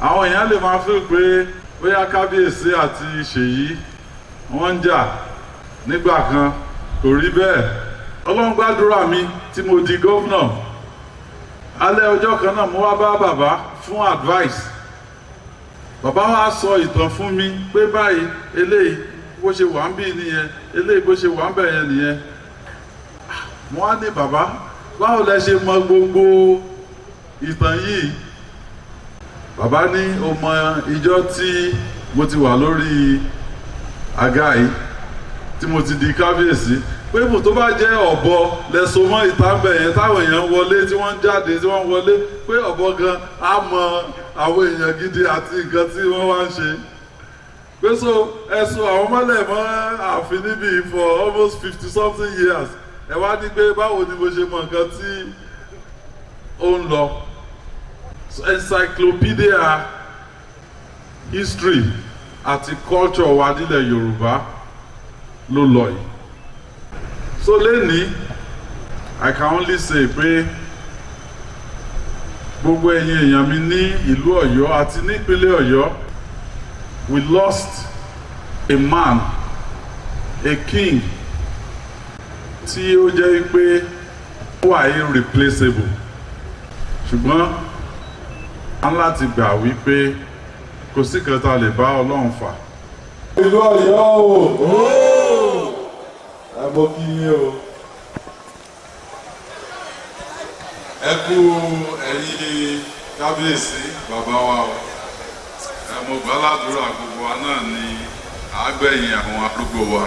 àwọn èèyàn lè máa feel pé bóyá kábíyèsí àti ṣèyí wọ́n ń jà nígbà kan, kò rí bẹ́ẹ̀. Ọlọ́run gbàdúrà mi tí mo di gómìnà. Alẹ́ ọjọ́ kan náà mo wá bá bàbá fún advice. Bàbá wa sọ ìtàn fún mi pé báyìí eléyìí bó ṣe wà ń bí nìyẹn, eléyìí bó ṣe wà ń bẹ̀ yẹn nìyẹn. Wọ́n á ní bàbá, báwo lẹ ṣe mọ gbogbo ìtàn yìí? Bàbá ní o mọ ìjọ tí mo ti wà lórí àga yìí, tí mo ti di kábíyèsí, pé ibù tó bá jẹ́ ọ̀bọ lẹ́sọ mọ́ ìtàbẹ̀ yẹn táwọn èèyàn wọlé tí wọ́n jáde tí wọ́n wọlé, pé ọ̀bọ gan á mọ àwọn èèyàn gidi àti nǹkan tí wọ́n wá ń ṣe. Pé so ẹ̀sùn àwọn mọ́lẹ̀ mọ́ ààfin níbí for almost 50 something years. Ẹ wá ní pé báwo ni mo ṣe mọ nǹkan tí ó ń lọ. Encyclopedia history àti culture wa nílẹ̀ Yorùbá ló lọ yìí. So lẹ́ni I can only say pé gbogbo ẹ̀yin èèyàn mi ní ìlú Ọ̀yọ́ àti nípínlẹ̀ Ọ̀yọ́, we lost a man, a king tí ó jẹ́ pé ó wà irreplaceable. Ṣùgbọ́n a ń láti gbà wípé kò sí kan tá a lè bá Ọlọ́run fà. Ìlú Ọ̀yọ́ o, ẹ mọ kí yín o. Ẹ kú ẹ̀yin kábíyèsí bàbá wa o. Ẹ mọ gbàládùúrà gbogbo wa náà ní àgbẹ̀yìn àwọn arúgbó wa.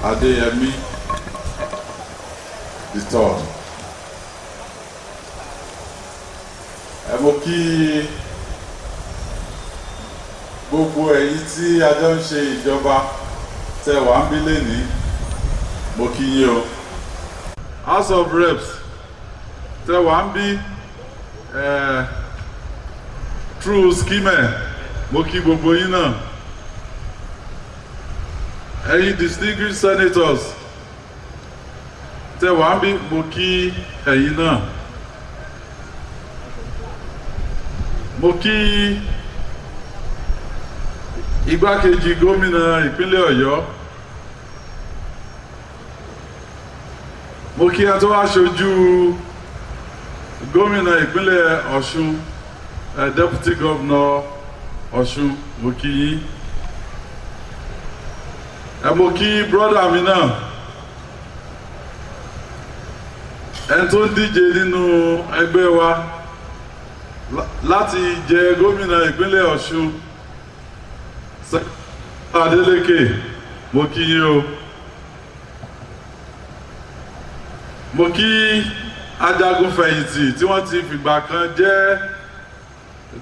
Adeyemi the third. Ẹ mọ kí gbogbo ẹ̀yin tí a jọ ń ṣe ìjọba tẹ́ wà ń bí lẹ́ni, mo kí yín o. House of Reps tẹ́ wà ń bí through scheme, mo kí gbogbo yín náà. Ẹ̀yin distinguished senators tẹ́ wà ń bí, mo kí ẹ̀yin náà. Mo kí igbákejì gómìnà ìpínlẹ̀ Ọ̀yọ́, mo kí ẹ tó wá ṣojú gómìnà ìpínlẹ̀ Ọ̀ṣun, deputy governor Ọ̀ṣun, mo kí yín. Mo kí brother mi náà, ẹni tó ń díje nínú ẹgbẹ́ wa láti jẹ gómìnà ìpínlẹ̀ Ọ̀ṣun, Adeleke, mo kí yín o. Mo kí ajagunfẹ̀yìntì tí wọ́n ti fìgbà kan jẹ́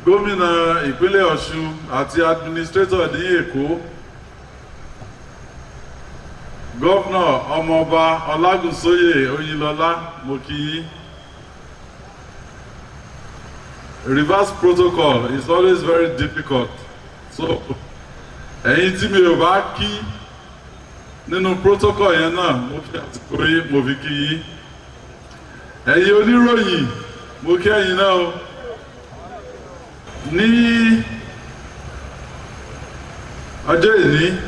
gómìnà ìpínlẹ̀ Ọ̀ṣun àti administrator ní Èkó, gọ́fúnà ọmọọba Ọlágúnsóyè Oyinlọ́lá, mo kí yín. Reverse protocol is always very difficult, so ẹ̀yin tí mi ò bá kí nínú protocol yẹn náà, mo fi àtìkò yín mo fi kí yín. Ẹ̀yin oníròyìn, mo kí ẹ̀yin náà o. Ní ọjọ́ ìní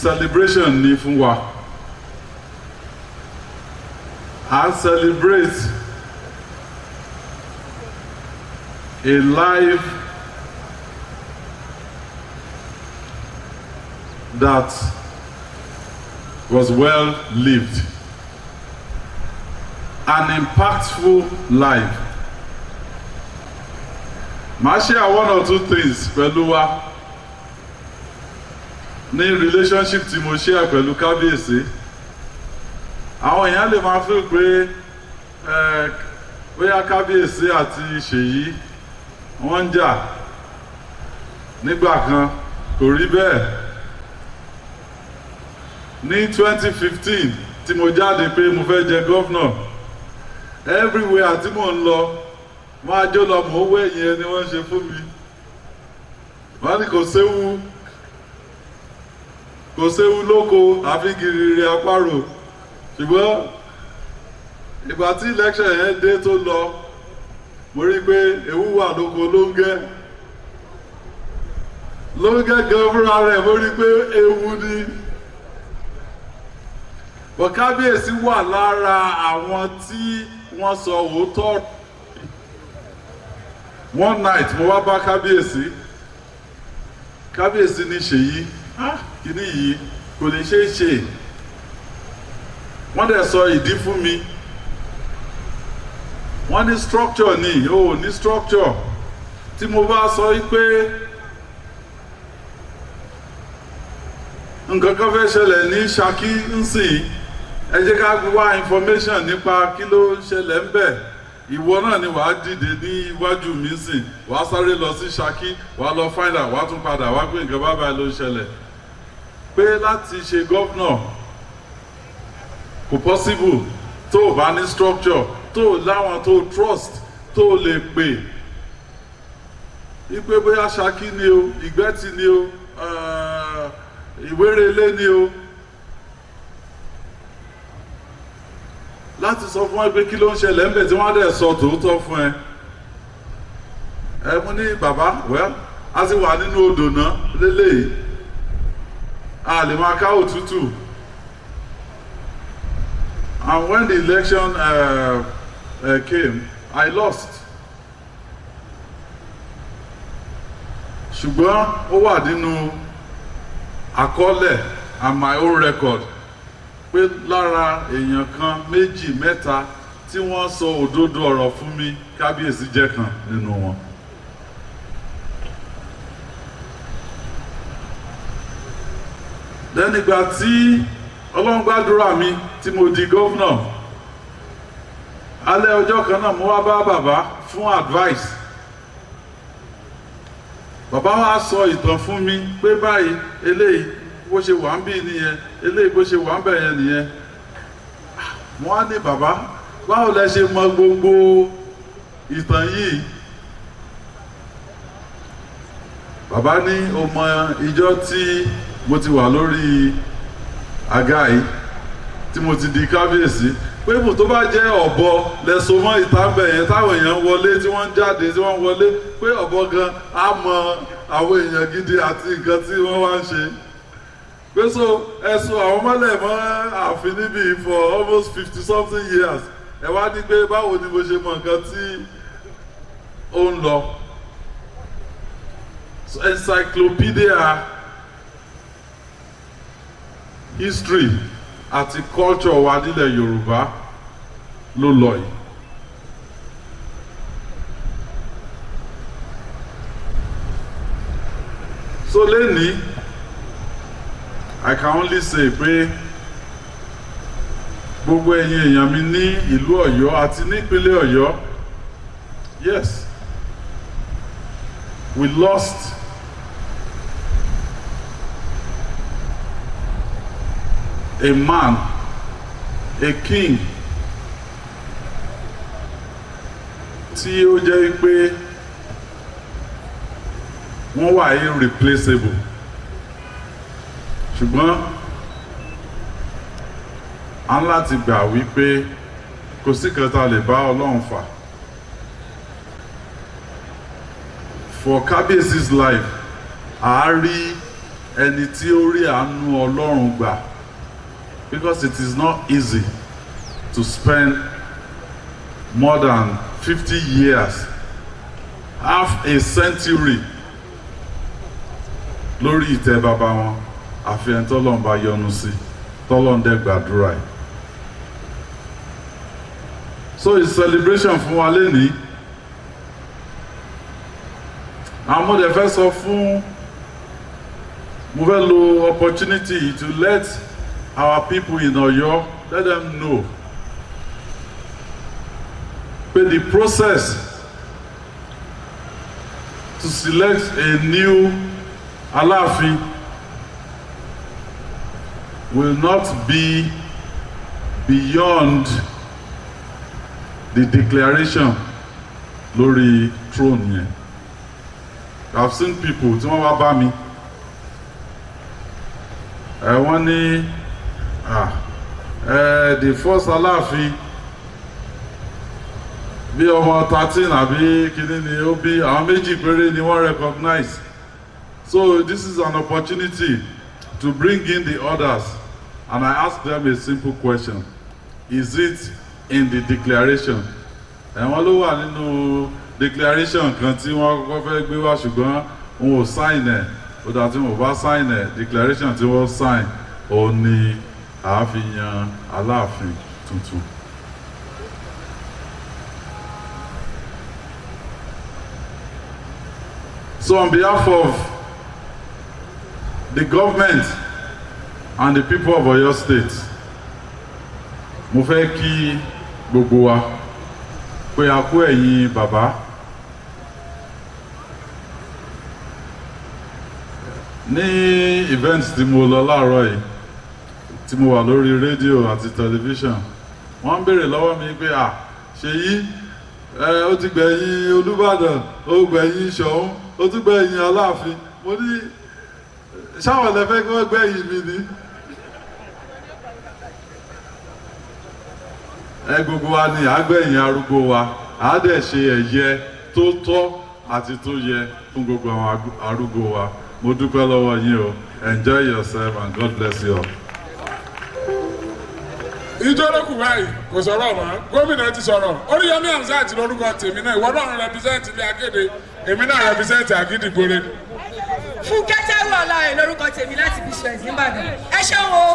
celebration ni fún wa. I celebrate a life that was well lived, an impactful life. Màá share one or two things pẹ̀lú wa ní relationship tí mo share pẹ̀lú kábíyèsí. Àwọn èèyàn lè máa feel pé bóyá kábíyèsí àti ṣèyí wọ́n ń jà nígbà kan, kò rí bẹ́ẹ̀. Ní 2015 tí mo jáde pé mo fẹ́ jẹ gọ́fúnà, everywhere tí mò ń lọ wọ́n á jó lọ mọ̀ owó ẹ̀yìn ẹni wọ́n ṣe fún mi. Wọ́n ní kò séwu lóko àfi gìrìrì àparò. Ṣùgbọ́n ìgbà tí election yẹn dé tó lọ, mo rí pé ewu wà lóko lóńgẹ́ gan fúnra rẹ̀ mo rí pé ewu ni. But kábíyèsí wà lára àwọn tí wọ́n sọ òótọ́. One night mo wá bá kábíyèsí ní Ṣèyí kíní yìí kò lè ṣeé ṣe. Wọ́n dẹ̀ sọ ìdí fún mi. Wọ́n ní structure ni, ó ní structure. Tí mo bá sọ pé nǹkan kan fẹ́ ṣẹlẹ̀ ní Ṣakí nsìn, ẹ jẹ́ ká wá information nípa kí ló ṣẹlẹ̀ ń bẹ̀. Ìwọ náà ni wàá dìde ní iwájú mi sìn, wàá sáré lọ sí Ṣakí, wàá lọ find out, wàá tún padà wá pé nǹkan bábà ló ṣẹlẹ̀. Pé láti ṣe gọ́vnọ̀ kò possible tó o bá ní structure, tó o láwọn tó o trust, tó o lè pè. Ipe bóyá Ṣakí ni o, Ìgbẹ́tì ni o, Ìwérelé ni o. Láti sọ fún ẹ pé kí ló ń ṣẹlẹ̀ ń bẹ̀ tí wọ́n á dẹ̀ sọ tòótọ́ fún ẹ. Ẹ mú ní bàbá, well, a ti wà nínú odò náà lélẹ́yìí. A lè máa ká òtútù. And when the election came, I lost. Ṣùgbọ́n ó wà nínú àkọọ́lẹ̀ and my own record pé lára èèyàn kan méjì mẹ́ta tí wọ́n sọ òdodo ọ̀rọ̀ fún mi, kábíyèsí jẹ́ kan nínú wọn. Lẹ́nìgbà tí Ọlọ́run gbàdúrà mi tí mo di gọ́vnọ̀, alẹ́ ọjọ́ kan náà mo wá bá bàbá fún advice. Bàbá wa sọ ìtàn fún mi pé báyìí eléyìí bó ṣe wà ń bí nìyẹn, eléyìí bó ṣe wà ń bẹ̀ yẹn nìyẹn. Mo wá ní bàbá, báwo lẹ ṣe mọ gbogbo ìtàn yìí? Bàbá ní o mọ ìjọ tí mo ti wà lórí àga yìí tí mo ti di kábíyèsí, pé bù tó bá jẹ́ ọ̀bọ lẹ́sọ mọ́ ìtàbẹ̀ yẹn táwọn èèyàn wọlé tí wọ́n jáde tí wọ́n wọlé, pé ọ̀bọ gan á mọ àwọn èèyàn gidi àti nǹkan tí wọ́n wá ń ṣe. Pé so ẹ̀sùn àwọn mọ́lẹ̀ mọ́ ààfin níbí for almost 50-something years. Ẹ wá ní pé báwo ni mo ṣe mọ nǹkan tí ó ń lọ. So encyclopedia history àti culture wa nílẹ̀ Yorùbá ló lọ yìí. So lẹ́ni I can only say pé gbogbo ẹ̀yin èèyàn mi ní ìlú Ọ̀yọ́ àti nípínlẹ̀ Ọ̀yọ́, yes, we lost a man, a king, tí ó jẹ́ pé wọ́n wà irreplaceable. Ṣùgbọ́n a ń láti gbà wípé kò sí kan tá lè bá Ọlọ́run fà. For Kábíyèsí's life, a rí ẹni tí ó rí àánú Ọlọ́run gbà. Because it is not easy to spend more than 50 years, half a century lórí ìtẹ́ bàbá wọn, àfi ẹni tọ́lọ́run bá yọ́nú sí, tọ́lọ́run dẹ̀ gbàdúrà ẹ̀. So it's celebration fún wa lénìí. Àwọn mo dẹ̀ fẹ́ sọ fún, mo fẹ́ lo opportunity to let our people in Oyo, let them know that the process to select a new Alaafin will not be beyond the declaration lórí throne yẹn. I've seen people tí wọ́n wá bá mi, wọ́n ní the first Alaafin bí ọmọ 13 àbí kíní ni ó bí, àwọn méjì péré ni wọ́n recognize. So this is an opportunity to bring in the others, and I ask them a simple question: is it in the declaration? Wọ́n ló wà nínú declaration kan tí wọ́n kọ́kọ́ fẹ́ gbé wá ṣùgbọ́n wọn ò sign ẹ̀. Ó dà tí wọn ò bá sign ẹ̀, declaration tí wọ́n sign òun ni a fi yan Aláàfin tuntun. So on behalf of the government and the people of Oyo State, mo fẹ́ kí gbogbo wa pé a kú ẹ̀yin bàbá. Ní event tí mo lọ láàárọ̀ yìí, tí mo wà lórí rédíò àti tẹlifíṣàn, wọ́n ń béèrè lọ́wọ́ mi pé Ṣèyí, ó ti gbẹ̀yìn Olúbàdàn, ó gbẹ̀yìn Ṣọ̀ún, ó tún gbẹ̀yìn Aláàfin. Mo ní ṣáwọn lẹ́fẹ́ kí wọ́n gbẹ̀yìn mi ni. Gbogbo wa ni àgbẹ̀yìn arúgbó wa, a dẹ̀ ṣe ẹ̀yẹ tó tọ́ àti tó yẹ fún gbogbo àwọn arúgbó wa. Mo dúpẹ́ lọ́wọ́ yín o. Enjoy yourself and God bless you all. Ìjọ́lókù báyìí kò sọ̀rọ̀ mọ́, gómìnà ti sọ̀rọ̀. Oríyọmí Hamzat lórúkọ tèmi náà, ìwọ náà rẹpísẹ́ǹtì ilé Akéde, èmi náà rẹpísẹ́ǹtì Àgídìgbòrè. Fúnkẹ́ Táíwò Ọláoyè lórúkọ tèmi láti Bíṣọ̀ Ìbàdàn. Ẹ ṣeun o.